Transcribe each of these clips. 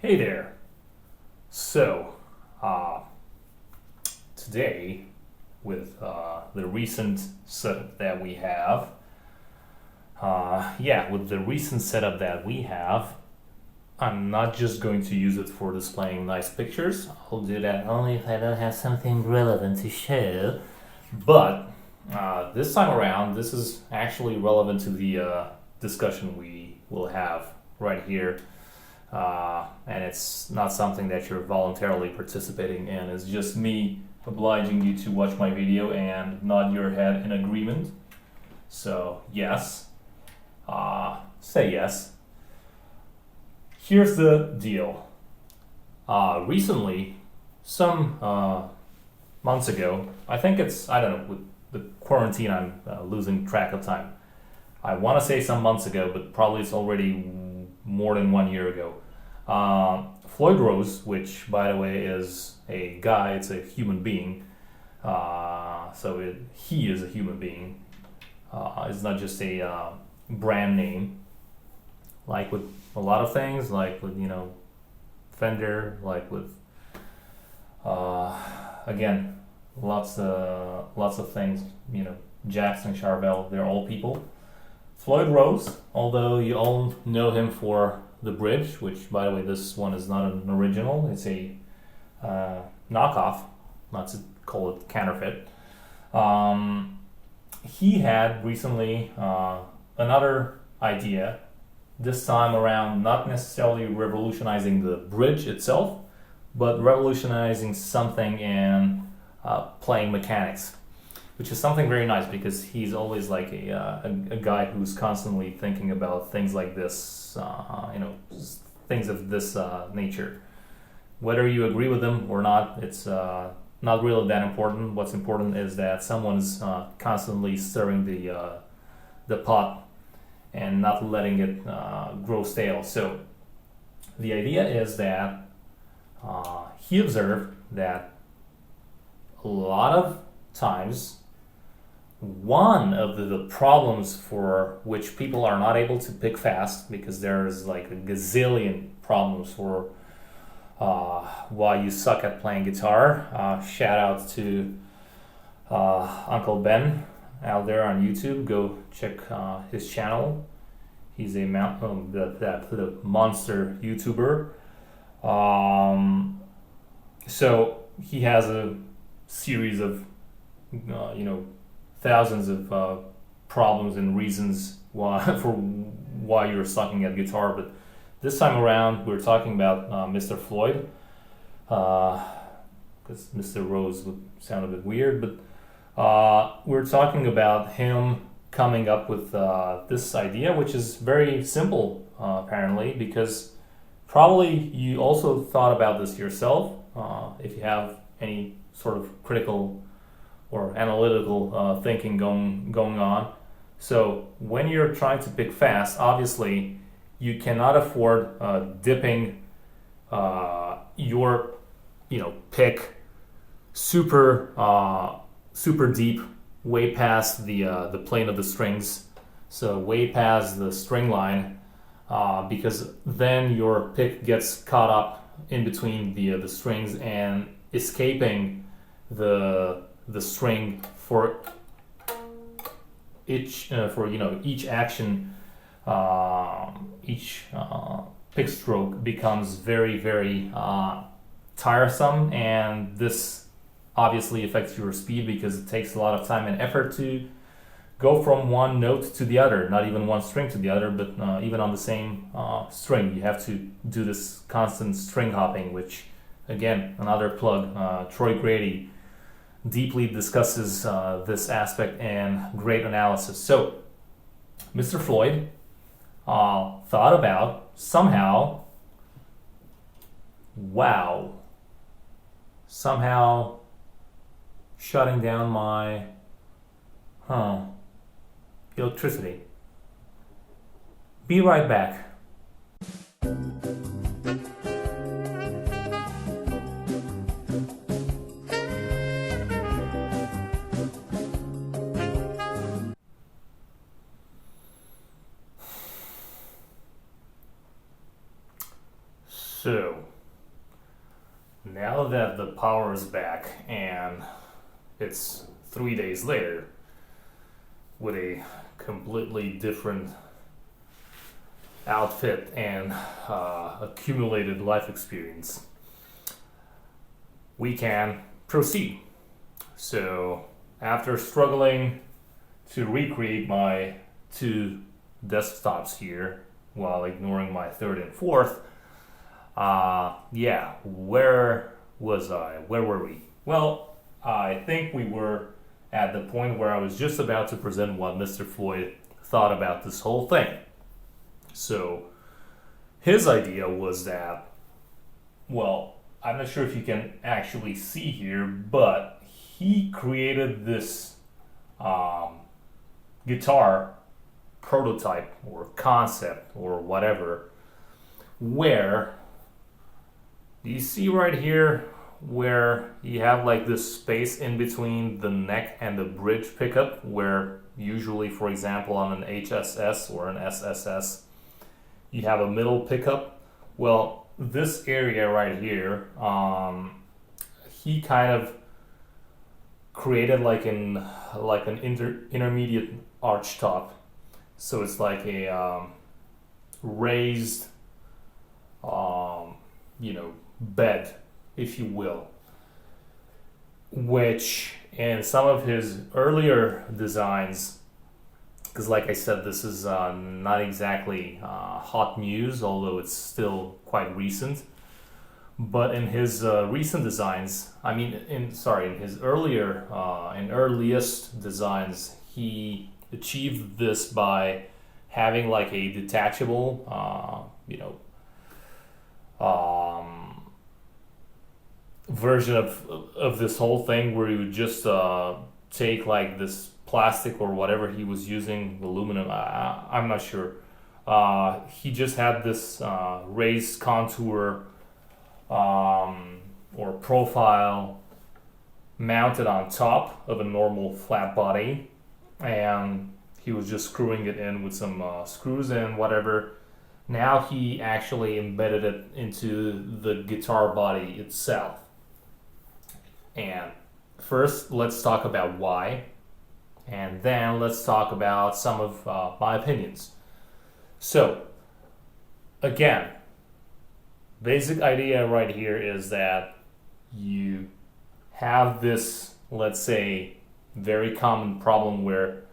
Hey there. So, uh, today, with the recent setup that we have, with the recent setup that we have, I'm not just going to use it for displaying nice pictures. I'll do that only if I don't have something relevant to show. But this time around, this is actually relevant to the discussion we will have right here. And it's not something that you're voluntarily participating in. It's just me obliging you to watch my video and nod your head in agreement. So, yes. Say yes. Here's the deal. Recently, some months ago, I think I don't know, with the quarantine, I'm losing track of time. I want to say some months ago, but probably it's already more than 1 year ago. Floyd Rose, which by the way is a guy, it's a human being. He is a human being. It's not just a brand name. Like with a lot of things, like with Fender, like with again, lots of things. Jackson, Charvel, they're all people. Floyd Rose, although you all know him for the bridge, which by the way, this one is not an original, it's a knockoff, not to call it counterfeit. He had recently another idea, this time around not necessarily revolutionizing the bridge itself, but revolutionizing something in playing mechanics, which is something very nice because he's always like a guy who's constantly thinking about things like this, things of this nature. Whether you agree with him or not, it's not really that important. What's important is that someone's constantly stirring the pot and not letting it grow stale. So the idea is that he observed that a lot of times one of the problems for which people are not able to pick fast, because there's like a gazillion problems for why you suck at playing guitar. Shout out to Uncle Ben out there on YouTube. Go check his channel. He's a the monster YouTuber. So he has a series of thousands of problems and reasons why you're sucking at guitar. But this time around, we're talking about Mr. Floyd, because Mr. Rose would sound a bit weird, but we're talking about him coming up with this idea, which is very simple, apparently, because probably you also thought about this yourself, if you have any sort of critical or analytical thinking going on. So when you're trying to pick fast, obviously you cannot afford dipping your pick super deep, way past the plane of the strings, so way past the string line, because then your pick gets caught up in between the strings and escaping the string for each action. Each pick stroke becomes very, very tiresome, and this obviously affects your speed because it takes a lot of time and effort to go from one note to the other, not even one string to the other, but even on the same string. You have to do this constant string hopping, which, again, another plug, Troy Grady deeply discusses this aspect and great analysis. So, Mr. Floyd thought about somehow shutting down my electricity. Be right back. So, now that the power is back and it's 3 days later with a completely different outfit and accumulated life experience, we can proceed. So, after struggling to recreate my two desktops here while ignoring my third and fourth, where was I? Where were we? Well, I think we were at the point where I was just about to present what Mr. Floyd thought about this whole thing. So, his idea was that, well, I'm not sure if you can actually see here, but he created this guitar prototype or concept or whatever, where you see right here where you have like this space in between the neck and the bridge pickup, where usually, for example, on an HSS or an SSS, you have a middle pickup. Well, this area right here, he kind of created like an intermediate arch top. So it's like a raised, bed, if you will, which in some of his earlier designs, because like I said, this is not exactly hot news, although it's still quite recent. But in his recent designs, in his earliest designs, he achieved this by having like a detachable, version of this whole thing, where he would just take like this plastic or whatever he was using, aluminum, I'm not sure. He just had this raised contour or profile mounted on top of a normal flat body, and he was just screwing it in with some screws and whatever. Now he actually embedded it into the guitar body itself. And first, let's talk about why, and then let's talk about some of my opinions. So, again, basic idea right here is that you have this, let's say, very common problem where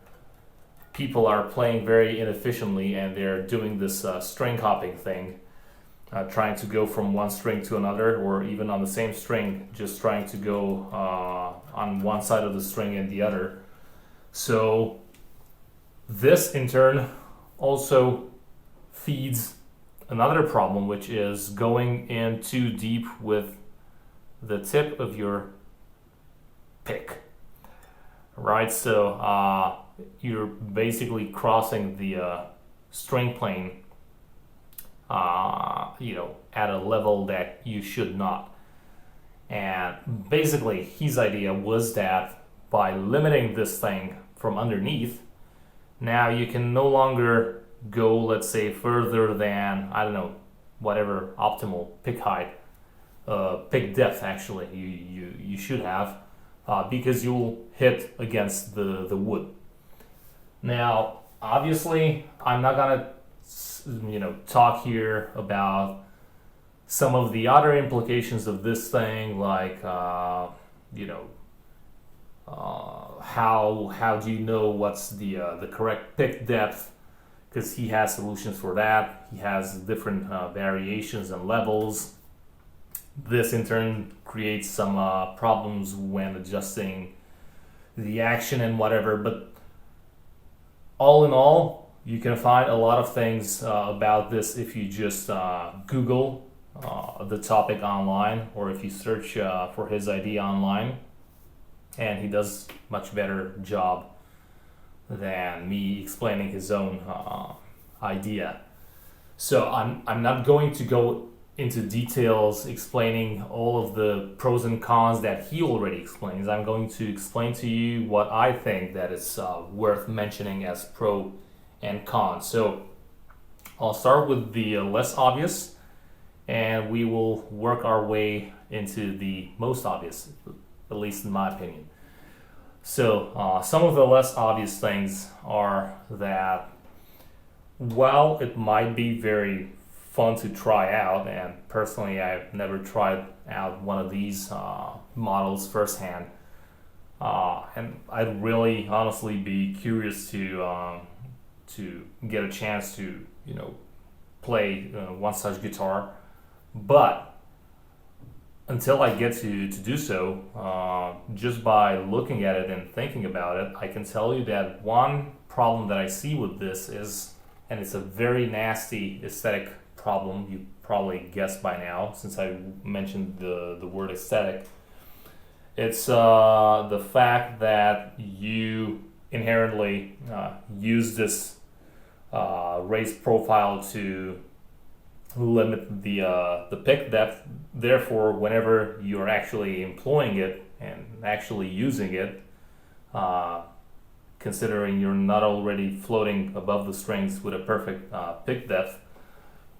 people are playing very inefficiently and they're doing this string hopping thing, trying to go from one string to another, or even on the same string, just trying to go on one side of the string and the other. So this in turn also feeds another problem, which is going in too deep with the tip of your pick, right? So you're basically crossing the string plane, at a level that you should not. And basically, his idea was that by limiting this thing from underneath, now you can no longer go, let's say, further than, I don't know, whatever optimal pick height, pick depth actually you should have, because you'll hit against the wood. Now, obviously, I'm not gonna talk here about some of the other implications of this thing, like how do you know what's the correct pick depth, because he has solutions for that. He has different variations and levels. This in turn creates some problems when adjusting the action and whatever, but all in all, you can find a lot of things about this if you just Google the topic online, or if you search for his idea online, and he does much better job than me explaining his own idea. So I'm not going to go into details explaining all of the pros and cons that he already explains. I'm going to explain to you what I think that is worth mentioning as pro and con. So I'll start with the less obvious, and and we will work our way into the most obvious, at least in my opinion. So some of the less obvious things are that while it might be very fun to try out, and personally I've never tried out one of these models firsthand, and I'd really honestly be curious to get a chance to play one such guitar, but until I get to do so, just by looking at it and thinking about it, I can tell you that one problem that I see with this is, and it's a very nasty aesthetic problem, you probably guessed by now since I mentioned the word aesthetic. It's the fact that you inherently use this raised profile to limit the pick depth. Therefore, whenever you're actually employing it and actually using it, considering you're not already floating above the strings with a perfect pick depth,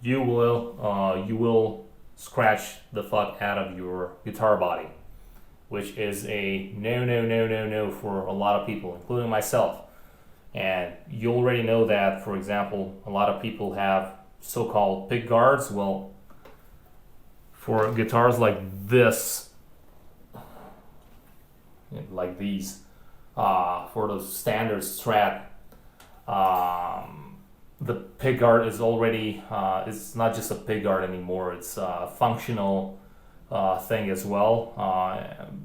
you will scratch the fuck out of your guitar body, which is a no for a lot of people, including myself. And you already know that, for example, a lot of people have so-called pick guards. Well, for guitars like this, like these, for the standard Strat, the pick guard is already, it's not just a pick guard anymore, it's a functional thing as well,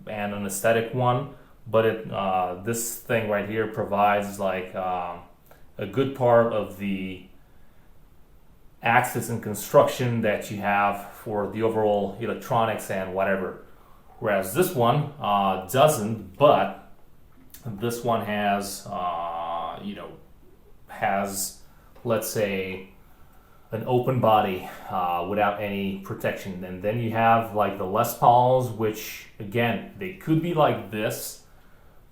and an aesthetic one. But this thing right here provides like a good part of the access and construction that you have for the overall electronics and whatever. Whereas this one doesn't, but this one has, has, let's say, an open body without any protection. And then you have like the Les Pauls, which again, they could be like this,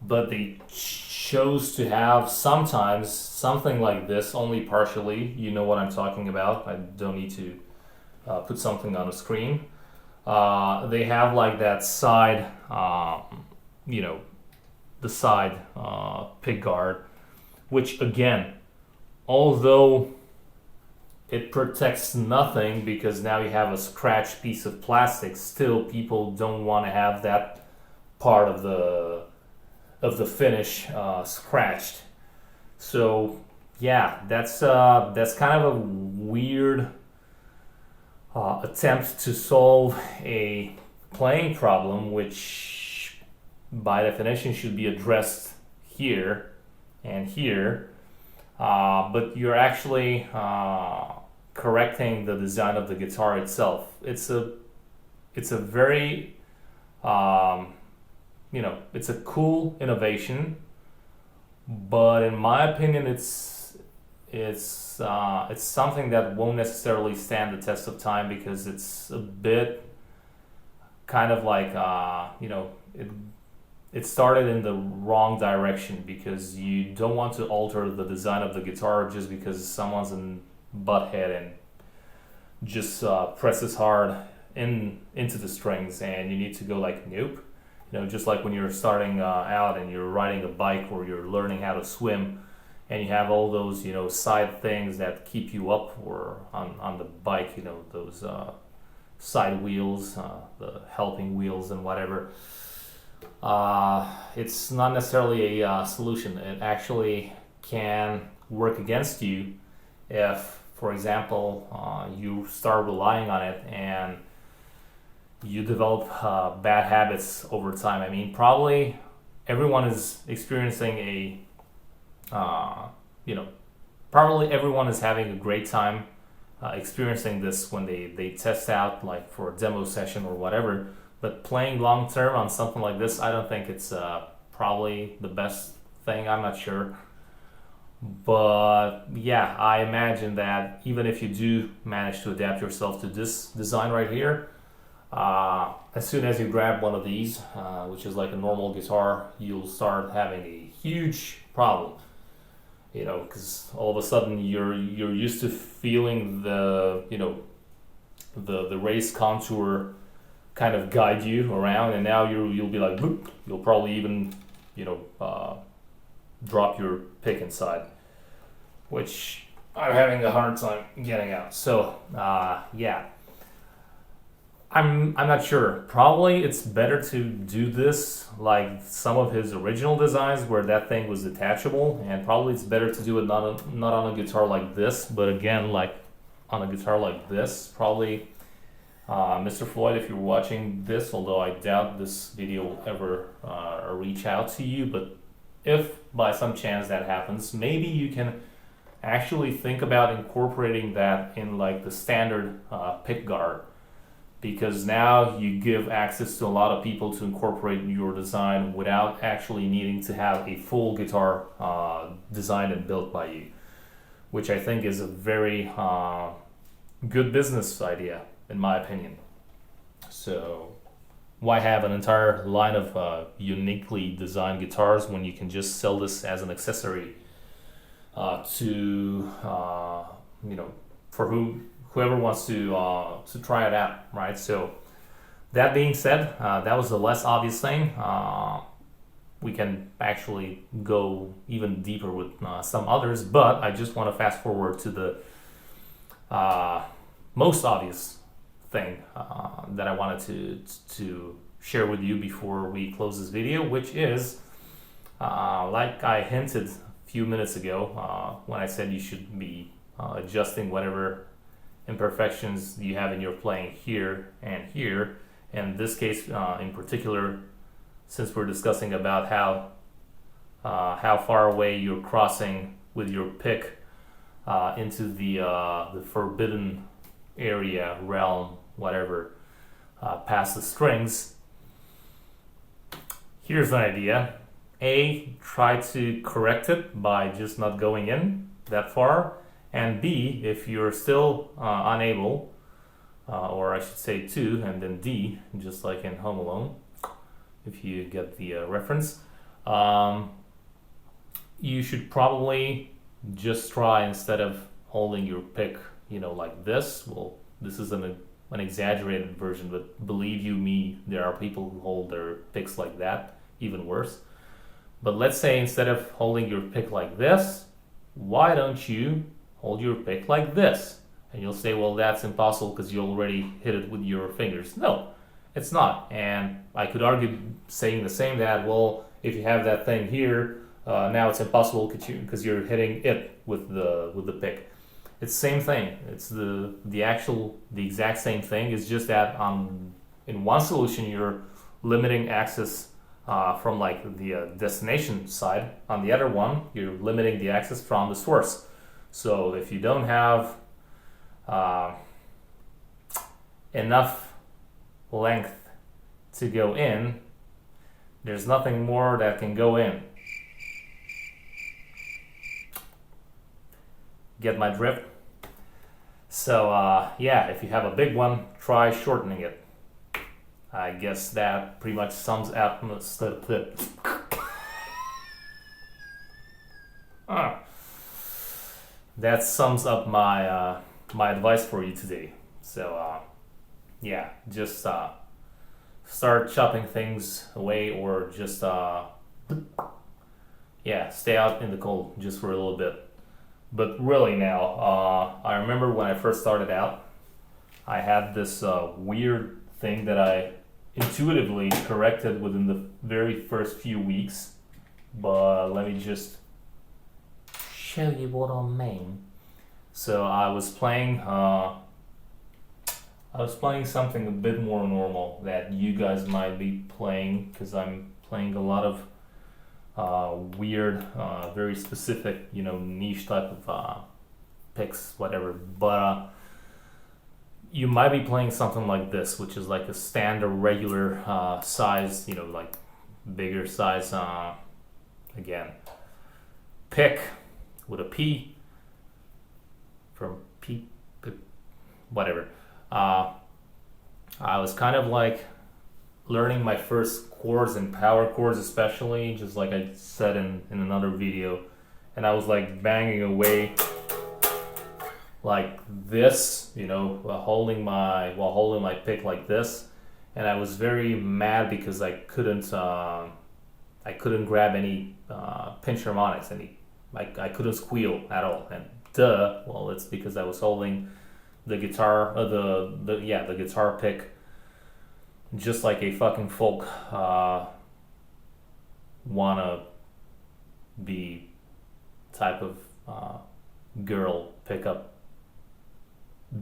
but they chose to have sometimes something like this, only partially. You know what I'm talking about. I don't need to put something on the screen. They have like that side, the side pick guard, which again, although it protects nothing because now you have a scratched piece of plastic, still people don't want to have that part of the finish scratched. So yeah, that's kind of a weird attempt to solve a playing problem, which by definition should be addressed here and here, but you're actually correcting the design of the guitar itself. It's a very it's a cool innovation, but in my opinion, it's something that won't necessarily stand the test of time because it's a bit kind of like it started in the wrong direction, because you don't want to alter the design of the guitar just because someone's in butthead and just presses hard into the strings, and you need to go like nope. Just like when you're starting out and you're riding a bike or you're learning how to swim, and you have all those side things that keep you up or on the bike, those side wheels, the helping wheels and whatever. It's not necessarily a solution. It actually can work against you if, for example, you start relying on it and you develop bad habits over time. I mean, probably everyone is experiencing probably everyone is having a great time experiencing this when they test out, like for a demo session or whatever. But playing long term on something like this, I don't think it's probably the best thing. I'm not sure. But yeah, I imagine that even if you do manage to adapt yourself to this design right here, as soon as you grab one of these, which is like a normal guitar, you'll start having a huge problem. Because all of a sudden you're used to feeling the the raised contour kind of guide you around, and now you'll be like, boop, you'll probably even, drop your pick inside, which I'm having a hard time getting out. So yeah, I'm not sure. Probably it's better to do this like some of his original designs where that thing was detachable, and probably it's better to do it not on a guitar like this, but again, like on a guitar like this. Probably Mr. Floyd, if you're watching this, although I doubt this video will ever reach out to you, but if by some chance that happens, maybe you can actually think about incorporating that in like the standard pick guard, because now you give access to a lot of people to incorporate your design without actually needing to have a full guitar designed and built by you, which I think is a very good business idea in my opinion. So why have an entire line of uniquely designed guitars when you can just sell this as an accessory to for whoever wants to try it out, right? So that being said, that was the less obvious thing. We can actually go even deeper with some others, but I just want to fast forward to the most obvious thing that I wanted to share with you before we close this video, which is like I hinted a few minutes ago when I said you should be adjusting whatever imperfections you have in your playing here and here. In this case in particular, since we're discussing about how far away you're crossing with your pick into the forbidden area, realm, whatever, past the strings. Here's an idea. A, try to correct it by just not going in that far, and B, if you're still unable, or I should say two, and then D, just like in Home Alone, if you get the reference, you should probably just try, instead of holding your pick, like this. Well, this is an exaggerated version, but believe you me, there are people who hold their picks like that, even worse. But let's say instead of holding your pick like this, why don't you hold your pick like this? And you'll say, well, that's impossible because you already hit it with your fingers. No, it's not. And I could argue saying the same, that, well, if you have that thing here, now it's impossible because you're hitting it with the pick. It's the same thing. It's the exact same thing. It's just that in one solution you're limiting access from like the destination side. On the other one, you're limiting the access from the source. So if you don't have enough length to go in, there's nothing more that can go in. Get my drift? So yeah, if you have a big one, try shortening it. I guess that pretty much sums up that sums up my my advice for you today. So yeah, just start chopping things away, or just yeah, stay out in the cold just for a little bit. But really now, I remember when I first started out, I had this weird thing that I intuitively corrected within the very first few weeks. But let me just show you what I mean. So I was playing something a bit more normal that you guys might be playing, because I'm playing a lot of weird, very specific, niche type of picks, whatever. But you might be playing something like this, which is like a standard, regular size, like bigger size. Again, pick with a P from P, whatever. I was kind of like learning my first chords and power chords, especially, just like I said in another video, and I was like banging away like this, you know, while holding my pick like this, and I was very mad because I couldn't grab any pinch harmonics, I couldn't squeal at all, and well, it's because I was holding the guitar, the guitar pick, just like a fucking folk wanna be type of girl pickup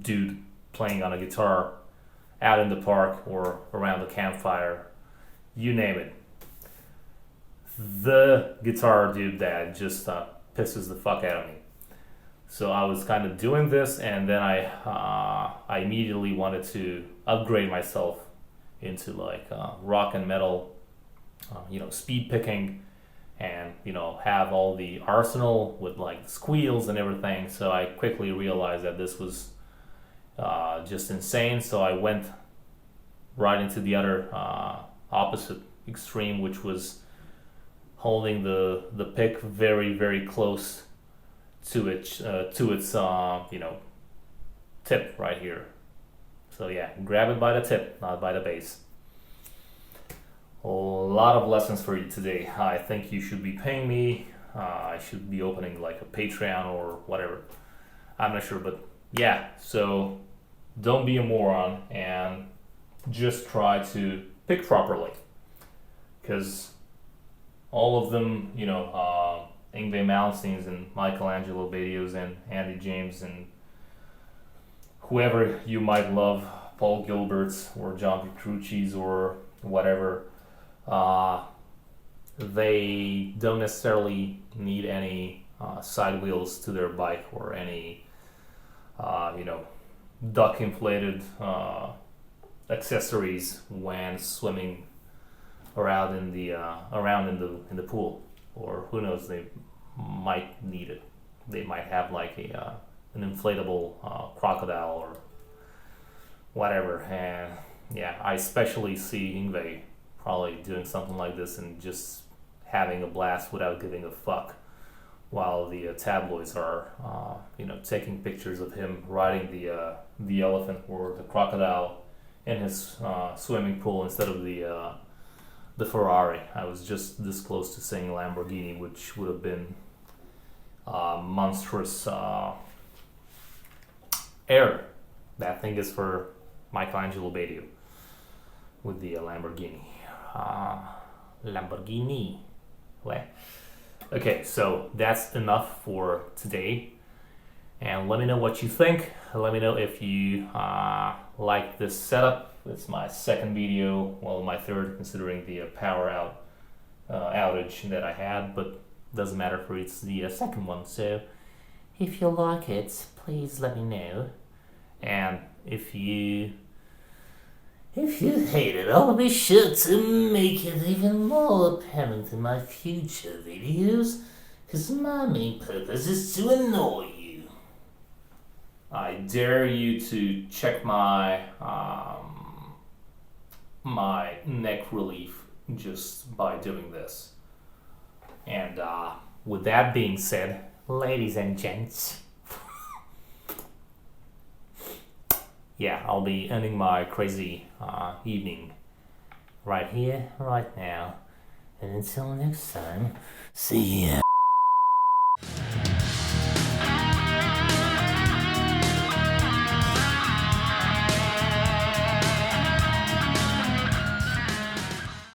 dude playing on a guitar out in the park or around the campfire, you name it. The guitar dude that just pisses the fuck out of me. So I was kind of doing this, and then I immediately wanted to upgrade myself into like rock and metal, speed picking, and have all the arsenal with like squeals and everything. So I quickly realized that this was just insane. So I went right into the other opposite extreme, which was holding the pick very, very close to its tip right here. So yeah, grab it by the tip, not by the base. A lot of lessons for you today. I think you should be paying me. I should be opening like a Patreon or whatever. I'm not sure, but yeah. So don't be a moron and just try to pick properly, because all of them, Yngwie Malmsteen's and Michelangelo videos and Andy James and whoever you might love, Paul Gilbert's or John Petrucci's or whatever, they don't necessarily need any side wheels to their bike or any, duck inflated accessories when swimming around in the pool, or who knows, they might need it. They might have like an inflatable crocodile or whatever. And yeah, I especially see Yngwie probably doing something like this and just having a blast without giving a fuck, while the tabloids are taking pictures of him riding the elephant or the crocodile in his swimming pool instead of the Ferrari. I was just this close to saying Lamborghini, which would have been monstrous error. That thing is for Michelangelo Badio with the Lamborghini. Lamborghini. Well, okay, so that's enough for today. And let me know what you think. Let me know if you like this setup. It's my second video, well, my third, considering the power outage that I had, but doesn't matter, for it's the second one. So if you like it, please let me know. And if you hate it, I'll be sure to make it even more apparent in my future videos, because my main purpose is to annoy you. I dare you to check my my neck relief just by doing this. And with that being said, ladies and gents, yeah, I'll be ending my crazy evening right here, right now. And until next time, see ya.